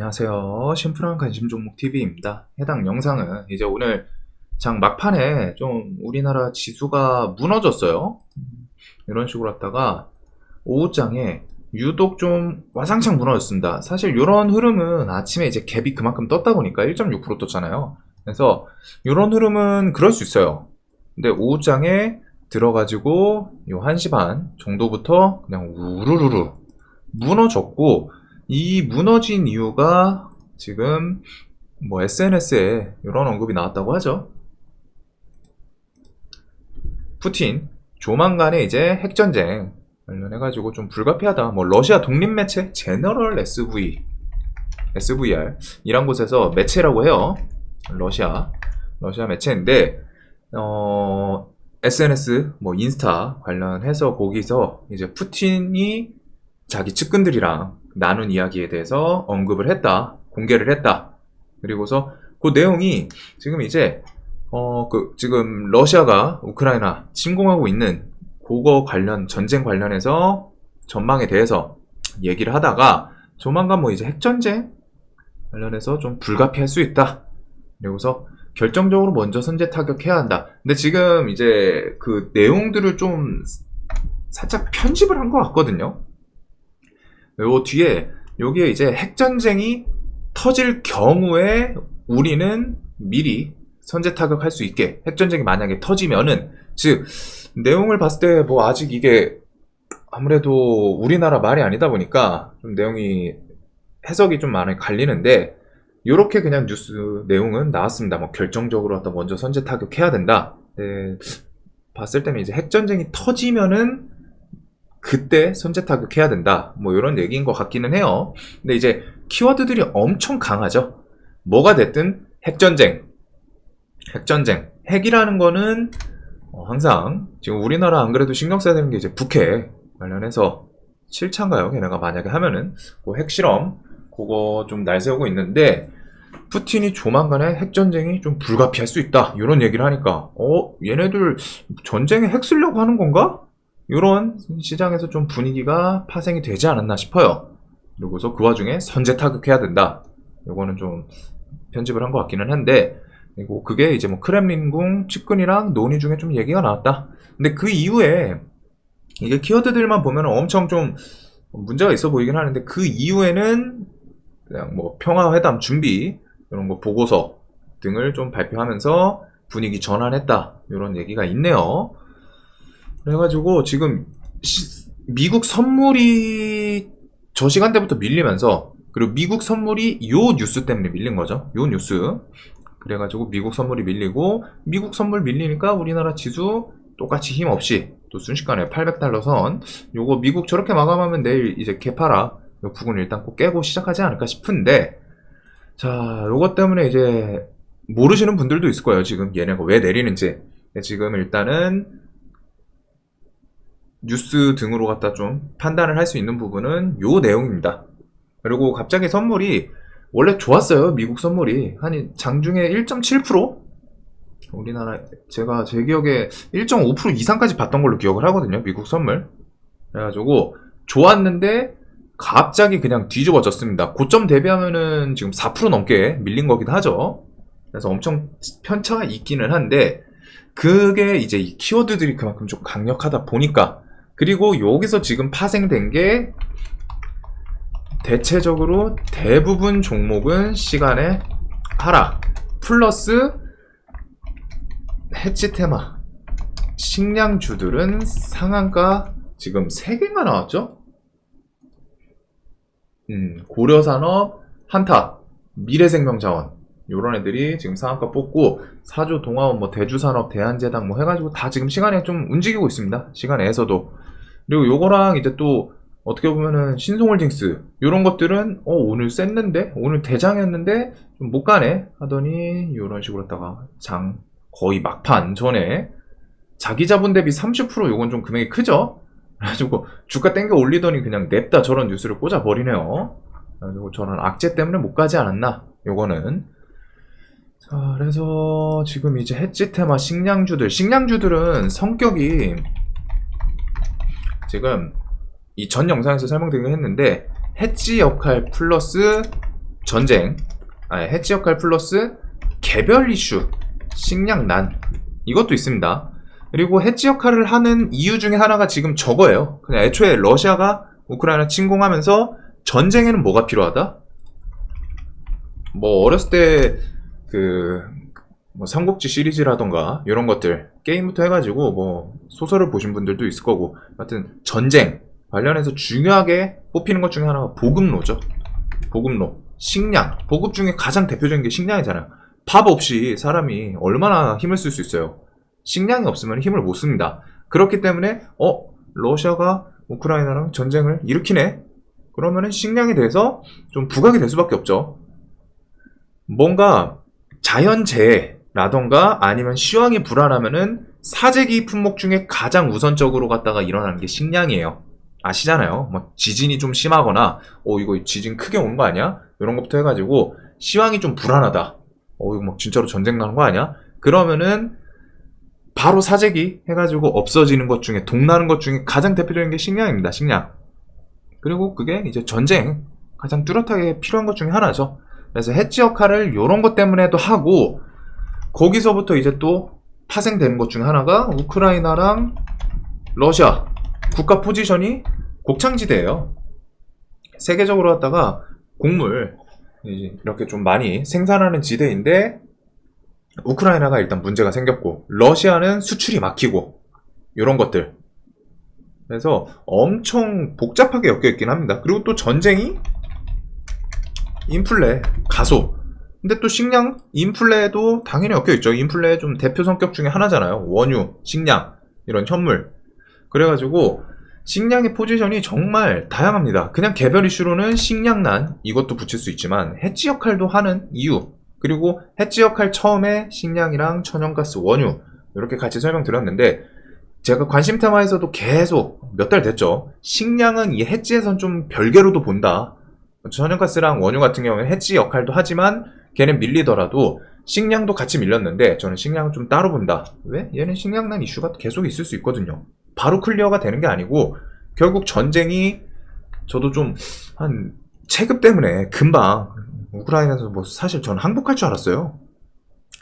안녕하세요. 심플한 관심 종목 TV입니다. 해당 영상은 이제 오늘 장 막판에 좀 우리나라 지수가 무너졌어요. 이런 식으로 했다가 오후장에 유독 좀 와상창 무너졌습니다. 사실 이런 흐름은 아침에 이제 갭이 그만큼 떴다 보니까 1.6% 떴잖아요. 그래서 이런 흐름은 그럴 수 있어요. 근데 오후장에 들어가지고 요 1시 반 정도부터 그냥 우르르르 무너졌고, 이 무너진 이유가 지금 뭐 SNS에 이런 언급이 나왔다고 하죠. 푸틴 조만간에 이제 핵전쟁 관련해가지고 좀 불가피하다. 뭐 러시아 독립 매체 제너럴 SVR 이란 곳에서 매체라고 해요. 러시아 매체인데 SNS 뭐 인스타 관련해서 거기서 이제 푸틴이 자기 측근들이랑 나눈 이야기에 대해서 언급을 했다, 공개를 했다. 그리고서 그 내용이 지금 이제 지금 러시아가 우크라이나 침공하고 있는 그거 관련 전쟁 관련해서 전망에 대해서 얘기를 하다가 조만간 뭐 이제 핵전쟁 관련해서 좀 불가피할 수 있다. 그리고서 결정적으로 먼저 선제 타격해야 한다. 근데 지금 이제 그 내용들을 좀 살짝 편집을 한 것 같거든요. 요 뒤에 여기에 이제 핵전쟁이 터질 경우에 우리는 미리 선제 타격할 수 있게, 핵전쟁이 만약에 터지면은, 즉 내용을 봤을 때 뭐 아직 이게 아무래도 우리나라 말이 아니다 보니까 좀 내용이 해석이 좀 많이 갈리는데, 요렇게 그냥 뉴스 내용은 나왔습니다. 뭐 결정적으로 어떤 먼저 선제 타격해야 된다. 네, 봤을 때는 이제 핵전쟁이 터지면은 그때 선제 타격해야 된다. 뭐 이런 얘기인 것 같기는 해요. 근데 이제 키워드들이 엄청 강하죠. 뭐가 됐든 핵전쟁. 핵이라는 거는 항상 지금 우리나라 안 그래도 신경 써야 되는 게 이제 북핵 관련해서 7차인가요? 걔네가 만약에 하면은 그 핵실험 그거 좀 날세우고 있는데, 푸틴이 조만간에 핵전쟁이 좀 불가피할 수 있다. 이런 얘기를 하니까 얘네들 전쟁에 핵 쓰려고 하는 건가? 이런 시장에서 좀 분위기가 파생이 되지 않았나 싶어요. 그리고서 그 와중에 선제 타격해야 된다. 이거는 좀 편집을 한 것 같기는 한데, 그리고 그게 이제 뭐 크렘린궁 측근이랑 논의 중에 좀 얘기가 나왔다. 근데 그 이후에 이게 키워드들만 보면 엄청 좀 문제가 있어 보이긴 하는데, 그 이후에는 그냥 뭐 평화회담 준비 이런 거 보고서 등을 좀 발표하면서 분위기 전환했다. 이런 얘기가 있네요. 그래가지고 지금 미국 선물이 저 시간대부터 밀리면서, 그리고 미국 선물이 요 뉴스 때문에 밀린 거죠. 요 뉴스. 그래가지고 미국 선물이 밀리고, 미국 선물 밀리니까 우리나라 지수 똑같이 힘없이 또 순식간에 800달러 선, 요거 미국 저렇게 마감하면 내일 이제 개파라 요 부분을 일단 꼭 깨고 시작하지 않을까 싶은데, 자, 요것 때문에 이제 모르시는 분들도 있을 거예요. 지금 얘네가 왜 내리는지. 지금 일단은 뉴스 등으로 갖다 좀 판단을 할 수 있는 부분은 요 내용입니다. 그리고 갑자기 선물이 원래 좋았어요. 미국 선물이 한 장중에 1.7%? 우리나라 제가 제 기억에 1.5% 이상까지 봤던 걸로 기억을 하거든요. 미국 선물. 그래가지고 좋았는데 갑자기 그냥 뒤집어졌습니다. 고점 대비하면은 지금 4% 넘게 밀린 거긴 하죠. 그래서 엄청 편차가 있기는 한데, 그게 이제 이 키워드들이 그만큼 좀 강력하다 보니까, 그리고 여기서 지금 파생된 게 대체적으로 대부분 종목은 시간의 하락 플러스 해치 테마 식량주들은 상한가 지금 3개가 나왔죠. 고려산업, 한타, 미래생명자원 요런 애들이 지금 상한가 뽑고, 사주, 동아원, 뭐 대주산업, 대한제당 뭐 해가지고 다 지금 시간에 좀 움직이고 있습니다. 시간에서도. 그리고 요거랑 이제 또 어떻게 보면은 신송홀딩스 요런 것들은 오늘 셌는데, 오늘 대장이었는데 좀 못 가네 하더니 요런 식으로 했다가 장 거의 막판 전에 자기 자본 대비 30% 요건 좀 금액이 크죠. 그래가지고 주가 땡겨 올리더니 그냥 냅다 저런 뉴스를 꽂아 버리네요. 그래가지고 저런 악재 때문에 못 가지 않았나 요거는. 자, 그래서 지금 이제 해치 테마 식량주들은 성격이 지금 이 전 영상에서 설명드리긴 했는데, 해치 역할 플러스 전쟁, 해치 역할 플러스 개별 이슈, 식량난, 이것도 있습니다. 그리고 해치 역할을 하는 이유 중에 하나가 지금 저거예요. 그냥 애초에 러시아가 우크라이나 침공하면서 전쟁에는 뭐가 필요하다? 뭐 어렸을 때 뭐 삼국지 시리즈라던가 이런 것들 게임부터 해가지고 뭐 소설을 보신 분들도 있을 거고, 하여튼 전쟁 관련해서 중요하게 뽑히는 것 중에 하나가 보급로죠. 보급로, 식량. 보급 중에 가장 대표적인 게 식량이잖아요. 밥 없이 사람이 얼마나 힘을 쓸 수 있어요. 식량이 없으면 힘을 못 씁니다. 그렇기 때문에 러시아가 우크라이나랑 전쟁을 일으키네? 그러면은 식량에 대해서 좀 부각이 될 수밖에 없죠. 뭔가 자연재해라던가 아니면 시황이 불안하면은 사재기 품목 중에 가장 우선적으로 갖다가 일어나는 게 식량이에요. 아시잖아요. 뭐 지진이 좀 심하거나 이거 지진 크게 오는 거 아니야? 이런 것부터 해가지고 시황이 좀 불안하다. 이거 막 진짜로 전쟁 나는 거 아니야? 그러면은 바로 사재기 해가지고 없어지는 것 중에, 동나는 것 중에 가장 대표적인 게 식량입니다. 식량. 그리고 그게 이제 전쟁 가장 뚜렷하게 필요한 것 중에 하나죠. 그래서 해치 역할을 이런 것 때문에도 하고, 거기서부터 이제 또 파생되는 것 중에 하나가 우크라이나랑 러시아 국가 포지션이 곡창지대예요. 세계적으로 갖다가 곡물 이렇게 좀 많이 생산하는 지대인데, 우크라이나가 일단 문제가 생겼고 러시아는 수출이 막히고 이런 것들. 그래서 엄청 복잡하게 엮여있긴 합니다. 그리고 또 전쟁이 인플레 가소. 근데 또 식량 인플레도 당연히 엮여있죠. 인플레의 좀 대표 성격 중에 하나잖아요. 원유, 식량, 이런 현물. 그래가지고 식량의 포지션이 정말 다양합니다. 그냥 개별 이슈로는 식량난 이것도 붙일 수 있지만 해치 역할도 하는 이유, 그리고 해치 역할 처음에 식량이랑 천연가스, 원유 이렇게 같이 설명드렸는데, 제가 관심 테마에서도 계속 몇 달 됐죠. 식량은 이 해치에선 좀 별개로도 본다. 천연가스랑 원유 같은 경우는 해치 역할도 하지만 걔는 밀리더라도 식량도 같이 밀렸는데, 저는 식량은 좀 따로 본다. 왜? 얘는 식량난 이슈가 계속 있을 수 있거든요. 바로 클리어가 되는 게 아니고, 결국 전쟁이, 저도 좀 한 체급 때문에 금방 우크라이나에서 뭐 사실 저는 항복할 줄 알았어요.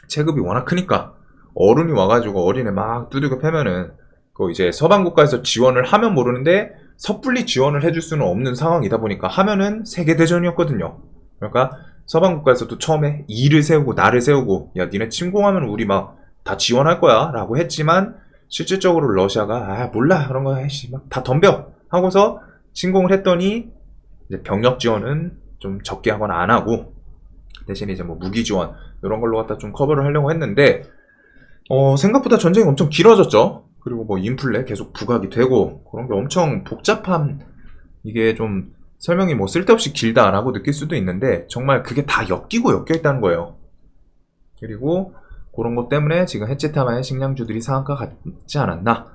체급이 워낙 크니까. 어른이 와가지고 어린애 막 두들겨 패면은 그 이제 서방 국가에서 지원을 하면 모르는데 섣불리 지원을 해줄 수는 없는 상황이다 보니까 하면은 세계대전이었거든요. 그러니까 서방 국가에서도 처음에 이를 세우고 나를 세우고, 야 니네 침공하면 우리 막 다 지원할 거야 라고 했지만, 실질적으로 러시아가 몰라 그런 거 막 다 덤벼 하고서 침공을 했더니 이제 병력 지원은 좀 적게 하거나 안 하고, 대신에 이제 뭐 무기 지원 이런 걸로 갖다 좀 커버를 하려고 했는데, 생각보다 전쟁이 엄청 길어졌죠. 그리고 뭐 인플레 계속 부각이 되고 그런 게 엄청 복잡한, 이게 좀 설명이 뭐 쓸데없이 길다라고 느낄 수도 있는데 정말 그게 다 엮여 있다는 거예요. 그리고 그런 것 때문에 지금 해치 테마의 식량주들이 상한가 같지 않았나.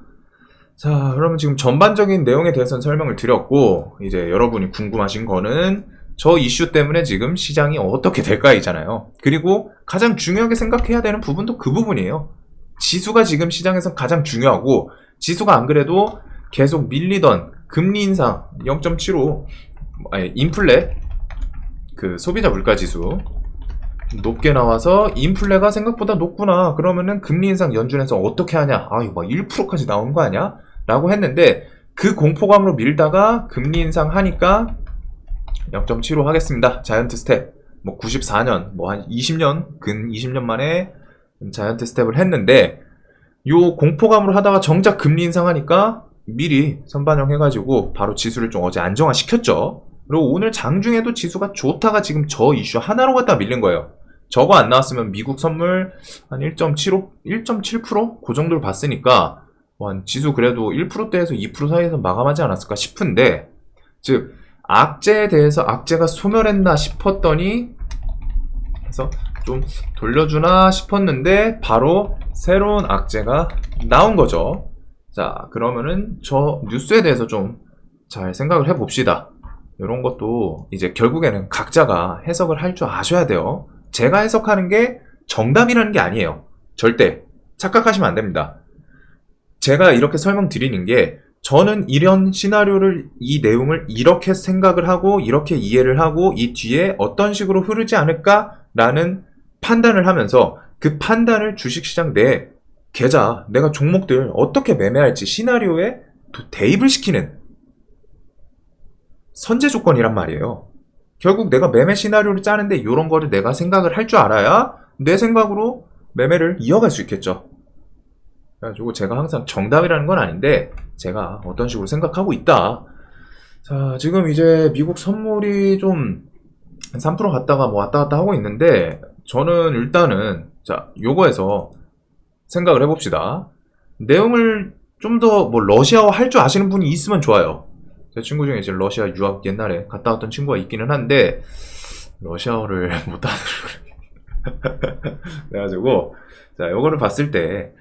자, 그러면 지금 전반적인 내용에 대해서는 설명을 드렸고, 이제 여러분이 궁금하신 거는 저 이슈 때문에 지금 시장이 어떻게 될까이잖아요. 그리고 가장 중요하게 생각해야 되는 부분도 그 부분이에요. 지수가 지금 시장에서 가장 중요하고, 지수가 안 그래도 계속 밀리던 금리 인상 0.75, 인플레, 그 소비자 물가 지수 높게 나와서 인플레가 생각보다 높구나. 그러면은 금리 인상 연준에서 어떻게 하냐? 이거 막 1%까지 나오는 거 아니야? 라고 했는데, 그 공포감으로 밀다가 금리 인상 하니까 0.75 하겠습니다. 자이언트 스텝. 뭐 94년, 뭐 한 20년, 근 20년 만에 자이언트 스텝을 했는데, 요 공포감으로 하다가 정작 금리 인상하니까 미리 선반영해가지고 바로 지수를 좀 어제 안정화시켰죠. 그리고 오늘 장중에도 지수가 좋다가 지금 저 이슈 하나로 갖다 밀린 거예요. 저거 안 나왔으면 미국 선물 한 1.75, 1.7%? 그 정도를 봤으니까 한 지수 그래도 1%대에서 2% 사이에서 마감하지 않았을까 싶은데, 즉 악재에 대해서 악재가 소멸했나 싶었더니 그래서 좀 돌려주나 싶었는데 바로 새로운 악재가 나온 거죠. 자, 그러면은 저 뉴스에 대해서 좀 잘 생각을 해봅시다. 이런 것도 이제 결국에는 각자가 해석을 할 줄 아셔야 돼요. 제가 해석하는 게 정답이라는 게 아니에요. 절대 착각하시면 안 됩니다. 제가 이렇게 설명드리는 게 저는 이런 시나리오를, 이 내용을 이렇게 생각을 하고 이렇게 이해를 하고 이 뒤에 어떤 식으로 흐르지 않을까라는 판단을 하면서 그 판단을 주식시장 내 계좌, 내가 종목들 어떻게 매매할지 시나리오에 대입을 시키는 선제 조건이란 말이에요. 결국 내가 매매 시나리오를 짜는데 이런 거를 내가 생각을 할 줄 알아야 내 생각으로 매매를 이어갈 수 있겠죠. 그래가지고 제가 항상 정답이라는 건 아닌데 제가 어떤 식으로 생각하고 있다. 자, 지금 이제 미국 선물이 좀 3% 갔다가 뭐 왔다 갔다 하고 있는데 저는 일단은 자, 요거에서 생각을 해봅시다. 내용을 좀 더 뭐 러시아어 할 줄 아시는 분이 있으면 좋아요. 제 친구 중에 이제 러시아 유학 옛날에 갔다 왔던 친구가 있기는 한데 러시아어를 못하더라고요. 그래가지고 자, 요거를 봤을 때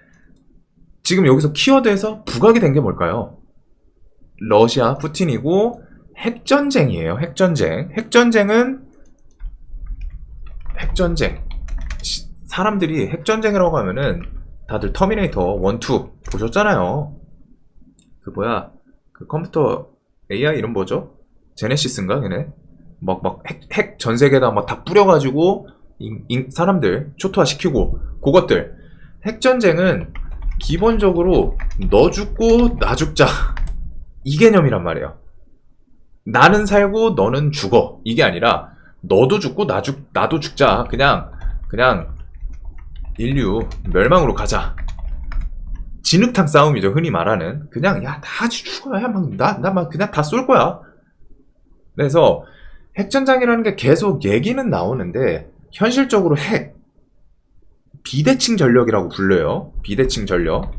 지금 여기서 키워드에서 부각이 된 게 뭘까요? 러시아 푸틴이고 핵전쟁이에요. 핵전쟁. 핵전쟁은 핵전쟁. 사람들이 핵전쟁이라고 하면은 다들 터미네이터 1, 2 보셨잖아요. 그 뭐야? 그 컴퓨터 AI 이름 뭐죠? 제네시스인가 걔네? 막 핵 전 세계에다 막 다 뿌려가지고 사람들 초토화 시키고 그것들. 핵전쟁은 기본적으로 너 죽고 나 죽자 이 개념이란 말이에요. 나는 살고 너는 죽어 이게 아니라 너도 죽고 나도 죽자. 그냥 인류 멸망으로 가자. 진흙탕 싸움이죠. 흔히 말하는. 그냥 야 다 같이 죽어야 막 그냥 다 쏠 거야. 그래서 핵전장이라는 게 계속 얘기는 나오는데 현실적으로 비대칭 전력이라고 불려요. 비대칭 전력.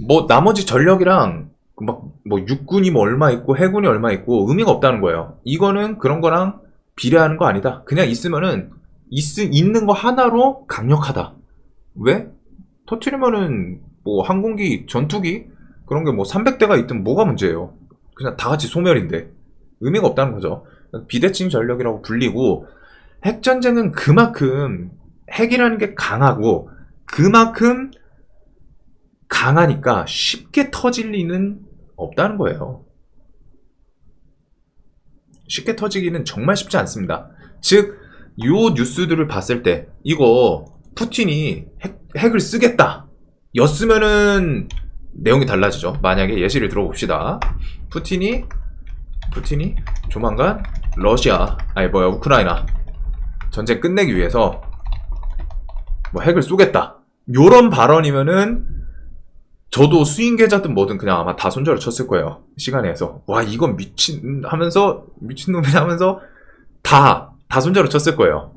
뭐 나머지 전력이랑 뭐 육군이 뭐 얼마 있고 해군이 얼마 있고 의미가 없다는 거예요. 이거는 그런 거랑 비례하는 거 아니다. 그냥 있으면은 있는 거 하나로 강력하다. 왜? 터트리면은 뭐 항공기, 전투기 그런 게 뭐 300대가 있든 뭐가 문제예요. 그냥 다 같이 소멸인데 의미가 없다는 거죠. 비대칭 전력이라고 불리고 핵전쟁은 그만큼 핵이라는 게 강하고 그만큼 강하니까 쉽게 터질 리는 없다는 거예요. 쉽게 터지기는 정말 쉽지 않습니다. 즉, 요 뉴스들을 봤을 때 이거 푸틴이 핵을 쓰겠다 였으면은 내용이 달라지죠. 만약에 예시를 들어봅시다. 푸틴이 조만간 우크라이나 전쟁 끝내기 위해서 뭐 핵을 쏘겠다 요런 발언이면은 저도 수인 계좌든 뭐든 그냥 아마 다 손절을 쳤을 거예요. 시간에서 와 이건 미친놈이다 하면서 다 손절을 쳤을 거예요.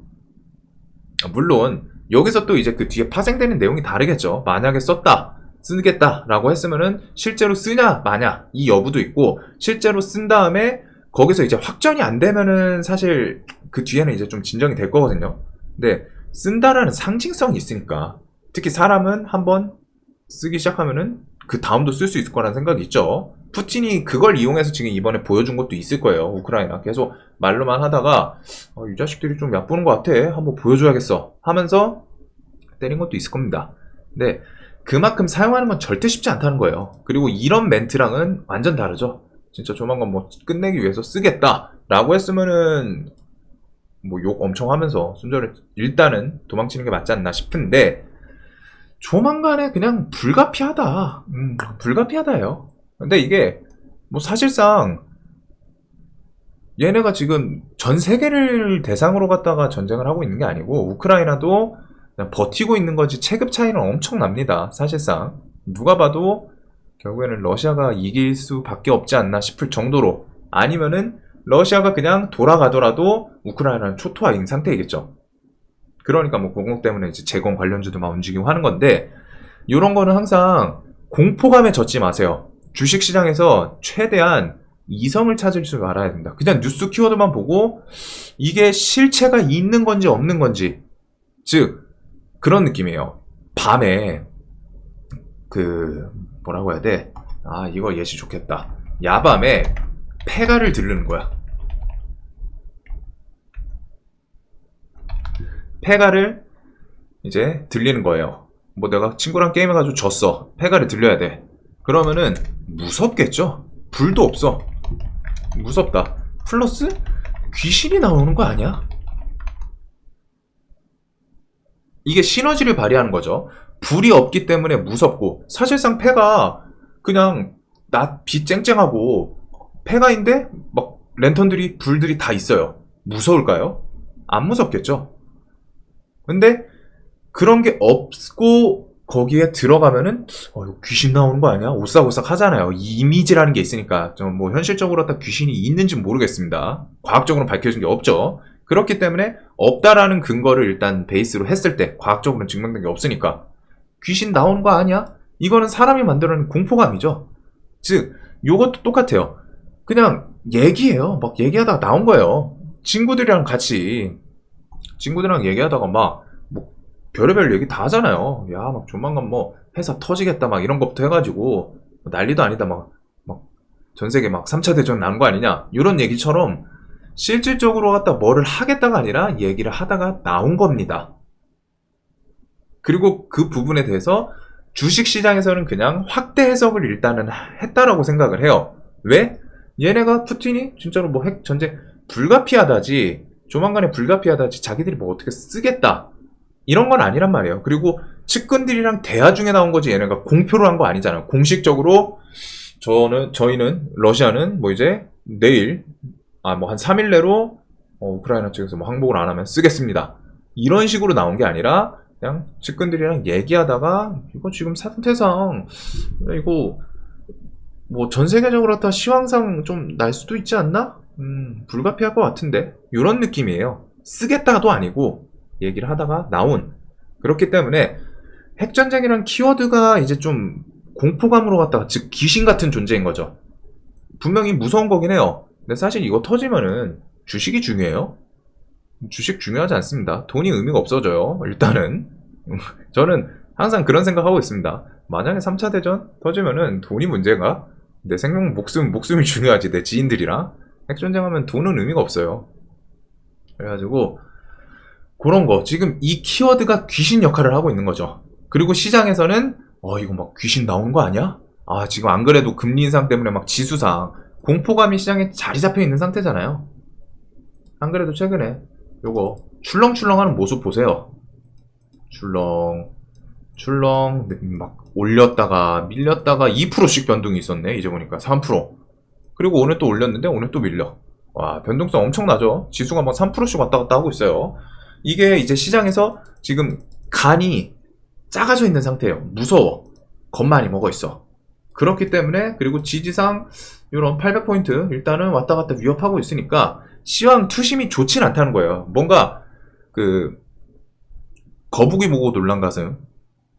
물론 여기서 또 이제 그 뒤에 파생되는 내용이 다르겠죠. 만약에 쓰겠다 라고 했으면은 실제로 쓰냐 마냐 이 여부도 있고 실제로 쓴 다음에 거기서 이제 확전이 안 되면은 사실 그 뒤에는 이제 좀 진정이 될 거거든요. 근데 쓴다라는 상징성이 있으니까 특히 사람은 한번 쓰기 시작하면은 그 다음도 쓸 수 있을 거라는 생각이 있죠. 푸틴이 그걸 이용해서 지금 이번에 보여준 것도 있을 거예요. 우크라이나 계속 말로만 하다가 이 자식들이 좀 얕보는 것 같아 한번 보여줘야겠어 하면서 때린 것도 있을 겁니다. 근데 그만큼 사용하는 건 절대 쉽지 않다는 거예요. 그리고 이런 멘트랑은 완전 다르죠. 진짜 조만간 뭐 끝내기 위해서 쓰겠다 라고 했으면은 뭐 욕 엄청 하면서 순전히 일단은 도망치는 게 맞지 않나 싶은데 조만간에 그냥 불가피하다. 불가피하다예요. 근데 이게 뭐 사실상 얘네가 지금 전 세계를 대상으로 갖다가 전쟁을 하고 있는 게 아니고 우크라이나도 그냥 버티고 있는 거지 체급 차이는 엄청납니다. 사실상 누가 봐도 결국에는 러시아가 이길 수밖에 없지 않나 싶을 정도로 아니면은 러시아가 그냥 돌아가더라도 우크라이나는 초토화인 상태이겠죠. 그러니까 뭐 공공 때문에 이제 재건 관련주도 막 움직이고 하는 건데 이런 거는 항상 공포감에 젖지 마세요. 주식시장에서 최대한 이성을 찾을 줄 알아야 됩니다. 그냥 뉴스 키워드만 보고 이게 실체가 있는 건지 없는 건지 즉 그런 느낌이에요. 밤에 뭐라고 해야 돼? 이거 예시 좋겠다. 야밤에 폐가를 들르는 거야. 폐가를 이제 들리는 거예요. 뭐 내가 친구랑 게임해가지고 졌어. 폐가를 들려야 돼. 그러면은 무섭겠죠? 불도 없어. 무섭다. 플러스 귀신이 나오는 거 아니야? 이게 시너지를 발휘하는 거죠. 불이 없기 때문에 무섭고, 사실상 폐가 그냥 빛 쨍쨍하고 폐가인데 막 랜턴들이 불들이 다 있어요. 무서울까요? 안 무섭겠죠. 근데 그런 게 없고 거기에 들어가면은 이거 귀신 나오는 거 아니야? 오싹오싹 하잖아요. 이 이미지라는 게 있으니까. 좀 뭐 현실적으로 딱 귀신이 있는지 모르겠습니다. 과학적으로 밝혀진 게 없죠. 그렇기 때문에 없다라는 근거를 일단 베이스로 했을 때 과학적으로는 증명된 게 없으니까 귀신 나오는 거 아니야? 이거는 사람이 만들어낸 공포감이죠. 즉 요것도 똑같아요. 그냥 얘기해요. 막 얘기하다가 나온 거예요. 친구들이랑 얘기하다가 막 뭐 별의별 얘기 다 하잖아요. 야, 막 조만간 뭐 회사 터지겠다 막 이런 것부터 해가지고 난리도 아니다 막 전 세계 막 3차 대전 난 거 아니냐 이런 얘기처럼 실질적으로 갖다 뭐를 하겠다가 아니라 얘기를 하다가 나온 겁니다. 그리고 그 부분에 대해서 주식시장에서는 그냥 확대 해석을 일단은 했다라고 생각을 해요. 왜? 얘네가 푸틴이 진짜로 뭐 핵 전쟁 불가피하다지, 조만간에 불가피하다지 자기들이 뭐 어떻게 쓰겠다 이런 건 아니란 말이에요. 그리고 측근들이랑 대화 중에 나온 거지 얘네가 공표를 한 거 아니잖아요. 공식적으로 저희는 러시아는 뭐 이제 내일 뭐 한 3일 내로 우크라이나 측에서 뭐 항복을 안 하면 쓰겠습니다. 이런 식으로 나온 게 아니라 그냥 측근들이랑 얘기하다가 이거 지금 상태상 이거 뭐 전 세계적으로 다 시황상 좀 날 수도 있지 않나? 불가피할 것 같은데 이런 느낌이에요. 쓰겠다도 아니고 얘기를 하다가 나온. 그렇기 때문에 핵전쟁이란 키워드가 이제 좀 공포감으로 갔다가 즉 귀신 같은 존재인 거죠. 분명히 무서운 거긴 해요. 근데 사실 이거 터지면은 주식이 중요해요? 주식 중요하지 않습니다. 돈이 의미가 없어져요. 일단은 저는 항상 그런 생각하고 있습니다. 만약에 3차 대전 터지면은 돈이 문제가? 내 생명 목숨이 중요하지. 내 지인들이랑 핵전쟁하면 돈은 의미가 없어요. 그래가지고 그런 거 지금 이 키워드가 귀신 역할을 하고 있는 거죠. 그리고 시장에서는 이거 막 귀신 나오는 거 아니야? 지금 안 그래도 금리 인상 때문에 막 지수상 공포감이 시장에 자리 잡혀 있는 상태잖아요. 안 그래도 최근에 요거 출렁출렁하는 모습 보세요. 출렁 막 올렸다가 밀렸다가 2%씩 변동이 있었네. 이제 보니까 3%. 그리고 오늘 또 올렸는데 오늘 또 밀려. 와, 변동성 엄청나죠. 지수가 막 3%씩 왔다 갔다 하고 있어요. 이게 이제 시장에서 지금 간이 작아져 있는 상태예요. 무서워. 겁 많이 먹어 있어. 그렇기 때문에, 그리고 지지상 이런 800포인트 일단은 왔다 갔다 위협하고 있으니까 시황 투심이 좋진 않다는 거예요. 뭔가 거북이 보고 놀란 가슴,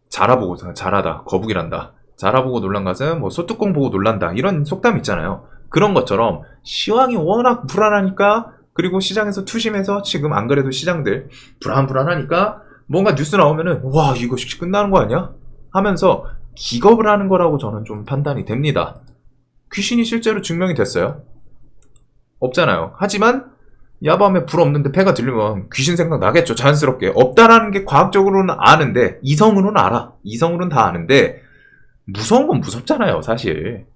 잘하다 거북이란다. 자라보고 놀란 가슴, 뭐 소뚜껑 보고 놀란다, 이런 속담 있잖아요. 그런 것처럼 시황이 워낙 불안하니까, 그리고 시장에서 투심해서 지금 안 그래도 시장들 불안하니까 뭔가 뉴스 나오면은 와 이거 끝나는 거 아니야? 하면서 기겁을 하는 거라고 저는 좀 판단이 됩니다. 귀신이 실제로 증명이 됐어요? 없잖아요. 하지만 야밤에 불 없는데 폐가 들리면 귀신 생각 나겠죠. 자연스럽게. 없다라는 게 과학적으로는 아는데, 이성으로는 알아. 이성으로는 다 아는데 무서운 건 무섭잖아요. 사실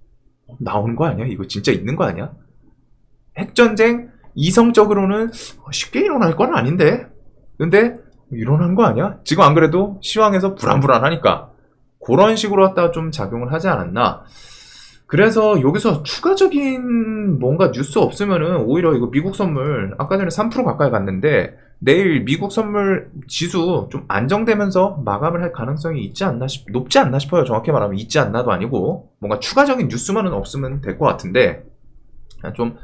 나오는 거 아니야? 이거 진짜 있는 거 아니야? 핵전쟁 이성적으로는 쉽게 일어날 건 아닌데, 근데 일어난 거 아니야? 지금 안 그래도 시황에서 불안하니까 그런 식으로 갖다가 좀 작용을 하지 않았나. 그래서 여기서 추가적인 뭔가 뉴스 없으면은 오히려 이거 미국 선물 아까 전에 3% 가까이 갔는데 내일 미국 선물 지수 좀 안정되면서 마감을 할 가능성이 높지 않나 싶어요. 정확히 말하면 있지 않나도 아니고 뭔가 추가적인 뉴스만은 없으면 될 것 같은데 좀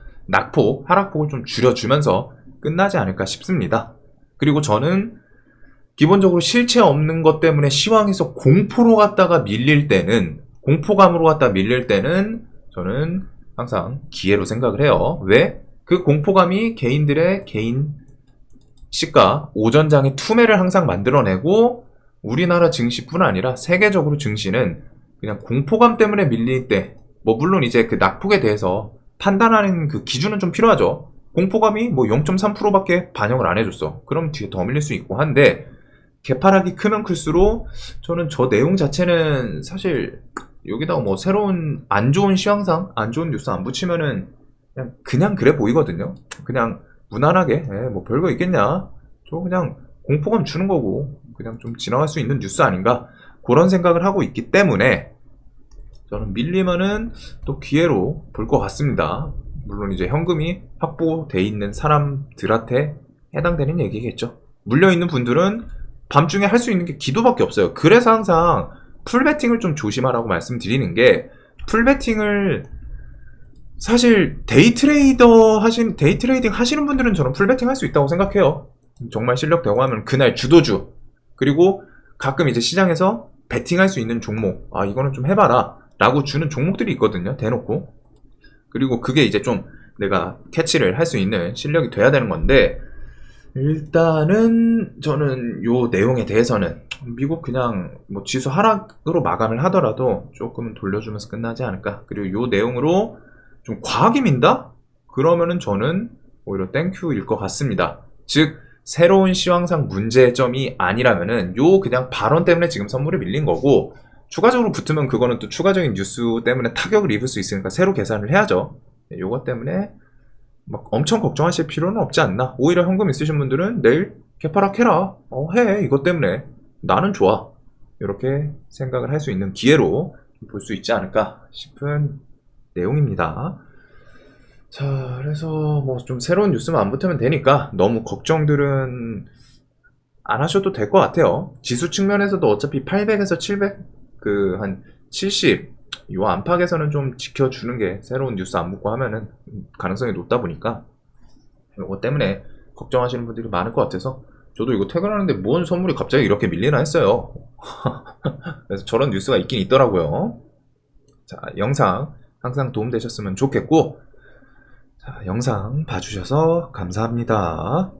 하락폭을 좀 줄여주면서 끝나지 않을까 싶습니다. 그리고 저는 기본적으로 실체 없는 것 때문에 시황에서 공포감으로 갖다 밀릴 때는 저는 항상 기회로 생각을 해요. 왜? 그 공포감이 개인들의 개인 시가 오전장의 투매를 항상 만들어내고, 우리나라 증시뿐 아니라 세계적으로 증시는 그냥 공포감 때문에 밀릴 때, 뭐 물론 이제 그 낙폭에 대해서 판단하는 그 기준은 좀 필요하죠. 공포감이 뭐 0.3%밖에 반영을 안 해줬어. 그럼 뒤에 더 밀릴 수 있고 한데, 개파락이 크면 클수록 저는 저 내용 자체는 사실 여기다가 뭐 새로운 안 좋은 시황상, 안 좋은 뉴스 안 붙이면은 그냥 그래 보이거든요. 그냥 무난하게 뭐 별거 있겠냐, 저 그냥 공포감 주는 거고 그냥 좀 지나갈 수 있는 뉴스 아닌가, 그런 생각을 하고 있기 때문에 저는 밀리면은 또 기회로 볼 것 같습니다. 물론 이제 현금이 확보돼 있는 사람들한테 해당되는 얘기겠죠. 물려있는 분들은 밤중에 할 수 있는 게 기도밖에 없어요. 그래서 항상 풀베팅을 좀 조심하라고 말씀드리는 게, 풀베팅을 사실 데이트레이딩 하시는 분들은 저는 풀베팅 할 수 있다고 생각해요. 정말 실력 되고 하면 그날 주도주, 그리고 가끔 이제 시장에서 베팅할 수 있는 종목, 이거는 좀 해봐라 라고 주는 종목들이 있거든요, 대놓고. 그리고 그게 이제 좀 내가 캐치를 할 수 있는 실력이 돼야 되는 건데, 일단은 저는 요 내용에 대해서는 미국 그냥 뭐 지수 하락으로 마감을 하더라도 조금은 돌려주면서 끝나지 않을까. 그리고 요 내용으로 좀 과하게 민다? 그러면은 저는 오히려 땡큐일 것 같습니다. 즉 새로운 시황상 문제점이 아니라면은 요 그냥 발언 때문에 지금 선물이 밀린 거고, 추가적으로 붙으면 그거는 또 추가적인 뉴스 때문에 타격을 입을 수 있으니까 새로 계산을 해야죠. 요것 때문에 막 엄청 걱정하실 필요는 없지 않나. 오히려 현금 있으신 분들은 내일 개파락해라, 해, 이것 때문에 나는 좋아, 이렇게 생각을 할 수 있는 기회로 볼 수 있지 않을까 싶은 내용입니다. 자, 그래서 뭐 좀 새로운 뉴스만 안 붙으면 되니까 너무 걱정들은 안 하셔도 될 것 같아요. 지수 측면에서도 어차피 800에서 700, 한 70, 요 안팎에서는 좀 지켜주는 게 새로운 뉴스 안 붙고 하면은 가능성이 높다 보니까 이거 때문에 걱정하시는 분들이 많을 것 같아서, 저도 이거 퇴근하는데 뭔 선물이 갑자기 이렇게 밀리나 했어요. 그래서 저런 뉴스가 있긴 있더라고요. 자, 영상 항상 도움되셨으면 좋겠고, 자, 영상 봐주셔서 감사합니다.